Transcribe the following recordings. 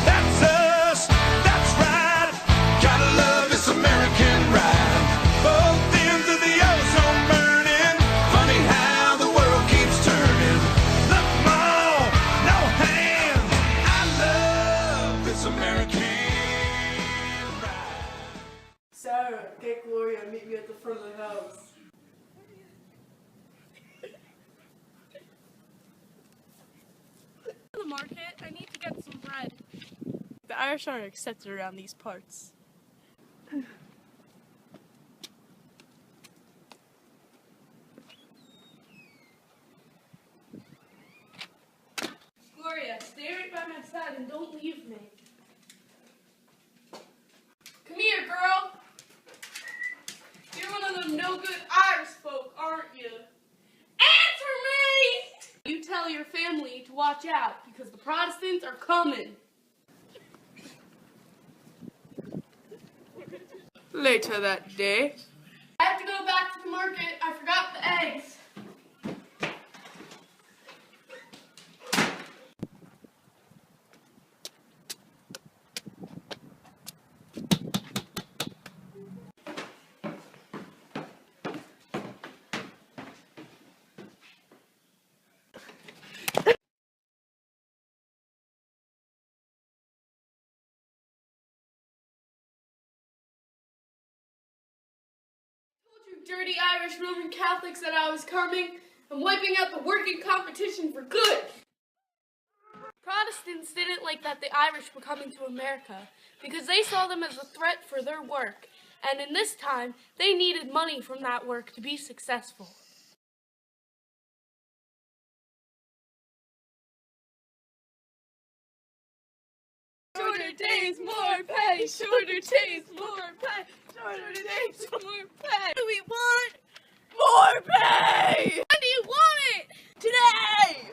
That's us, that's right. Gotta love this American ride. Both ends of the ozone burning. Funny how the world keeps turning. Look, Mom, no hands. I love this American ride. Sarah, get Gloria and meet me at the front of the house. The market, I need to get some bread. The Irish aren't accepted around these parts. Gloria, stay right by my side and don't leave me. Come here, girl. You're one of them no-good Irish folk, aren't you? Answer me! You tell your family to watch out because the Protestants are coming. Later that day, I have to go back to the market. I forgot the eggs. Dirty Irish Roman Catholics that I was coming. I'm wiping out the working competition for good. Protestants didn't like that the Irish were coming to America because they saw them as a threat for their work, and in this time they needed money from that work to be successful. Shorter days, more pay. Shorter days, more pay. Shorter days, more pay. What do we want? More pay! When do you want it? Today!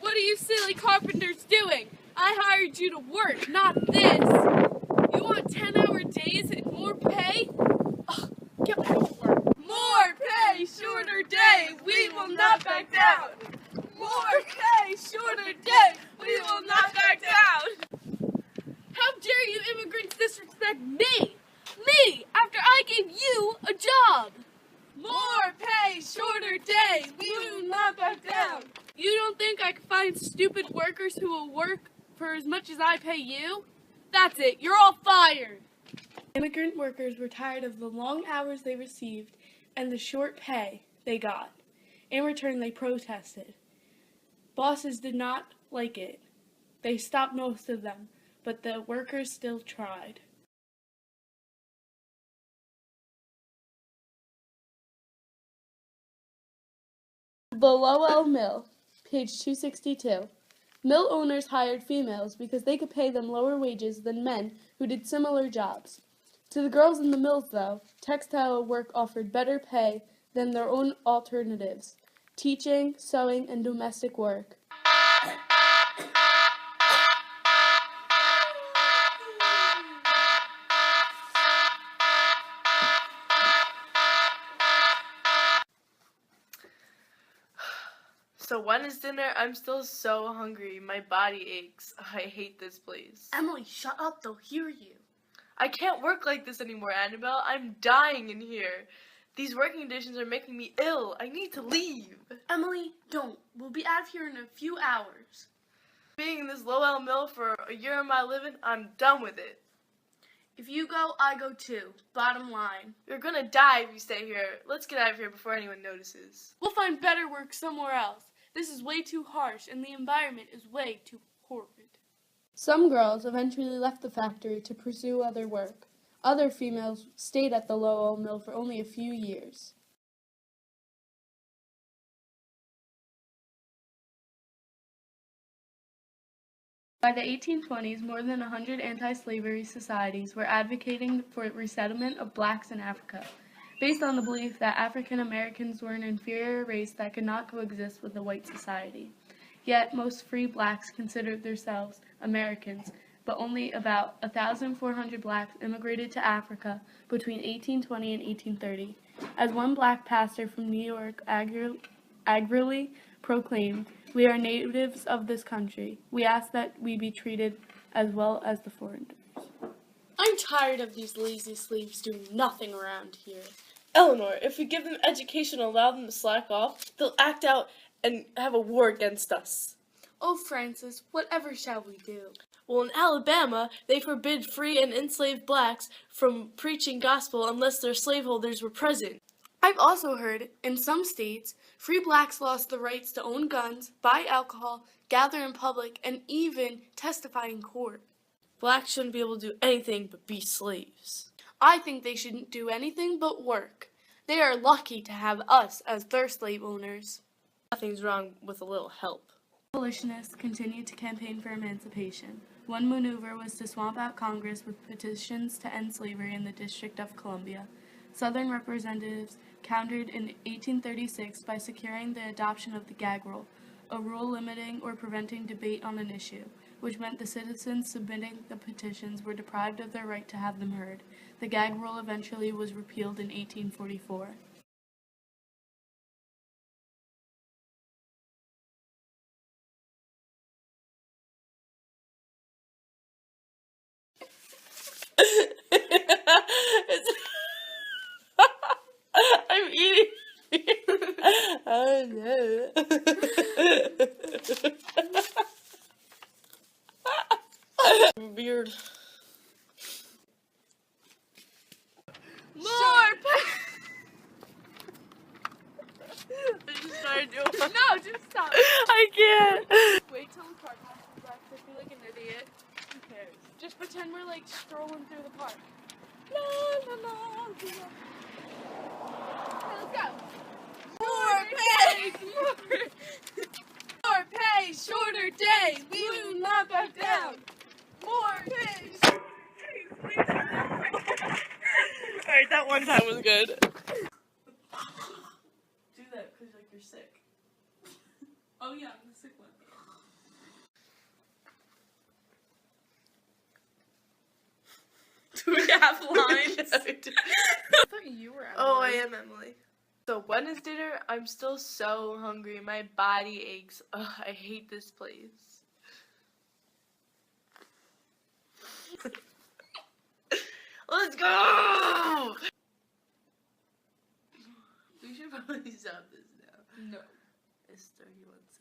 What are you silly carpenters doing? I hired you to work, not this. You want 10-hour days and more pay? Ugh, get over. More pay, shorter day, we will not back down. More pay, shorter day, we will not back down. How dare you immigrants disrespect me? Me, after I gave you a job. More pay, shorter day, we will not back down. You don't think I can find stupid workers who will work for as much as I pay you? That's it, you're all fired. Immigrant workers were tired of the long hours they received and the short pay they got. In return, they protested. Bosses did not like it. They stopped most of them, but the workers still tried. The Lowell Mill, page 262. Mill owners hired females because they could pay them lower wages than men who did similar jobs. To the girls in the mills, though, textile work offered better pay than their own alternatives: teaching, sewing, and domestic work. so when is dinner? I'm still so hungry. My body aches. I hate this place. Emily, shut up, they'll hear you. I can't work like this anymore, Annabelle. I'm dying in here. These working conditions are making me ill. I need to leave. Emily, don't. We'll be out of here in a few hours. Being in this Lowell mill for a year of my living, I'm done with it. If you go, I go too. Bottom line. You're gonna die if you stay here. Let's get out of here before anyone notices. We'll find better work somewhere else. This is way too harsh, and the environment is way too horrid. Some girls eventually left the factory to pursue other work. Other females stayed at the Lowell mill for only a few years. By the 1820s, more than 100 anti-slavery societies were advocating for resettlement of blacks in Africa, based on the belief that African Americans were an inferior race that could not coexist with a white society. Yet, most free blacks considered themselves Americans, but only about 1,400 blacks immigrated to Africa between 1820 and 1830. As one black pastor from New York angrily proclaimed, "We are natives of this country. We ask that we be treated as well as the foreigners." I'm tired of these lazy slaves doing nothing around here. Eleanor, if we give them education and allow them to slack off, they'll act out and have a war against us. Oh, Francis, whatever shall we do? Well, in Alabama, they forbid free and enslaved blacks from preaching gospel unless their slaveholders were present. I've also heard, in some states, free blacks lost the rights to own guns, buy alcohol, gather in public, and even testify in court. Blacks shouldn't be able to do anything but be slaves. I think they shouldn't do anything but work. They are lucky to have us as their slave owners. Nothing's wrong with a little help. Abolitionists continued to campaign for emancipation. One maneuver was to swamp out Congress with petitions to end slavery in the District of Columbia. Southern representatives countered in 1836 by securing the adoption of the gag rule, a rule limiting or preventing debate on an issue, which meant the citizens submitting the petitions were deprived of their right to have them heard. The gag rule eventually was repealed in 1844. I'm eating. Oh no. Weird. More pay! I just started doing. No, just stop. I can't. Wait till the car passes us. I feel like an idiot. Who cares? Just pretend we're like strolling through the park. La la la. Okay, let's go. More pay! More pay! Shorter day! We will not back down! More pay! Alright, that one time was good. Do that because like you're sick. Oh yeah, I'm the sick one. Do we have lines? I thought you were Emily. Oh, I am Emily. So when is dinner? I'm still so hungry. My body aches. Ugh, I hate this place. Let's go! We should probably stop this now. No. It's 31 seconds.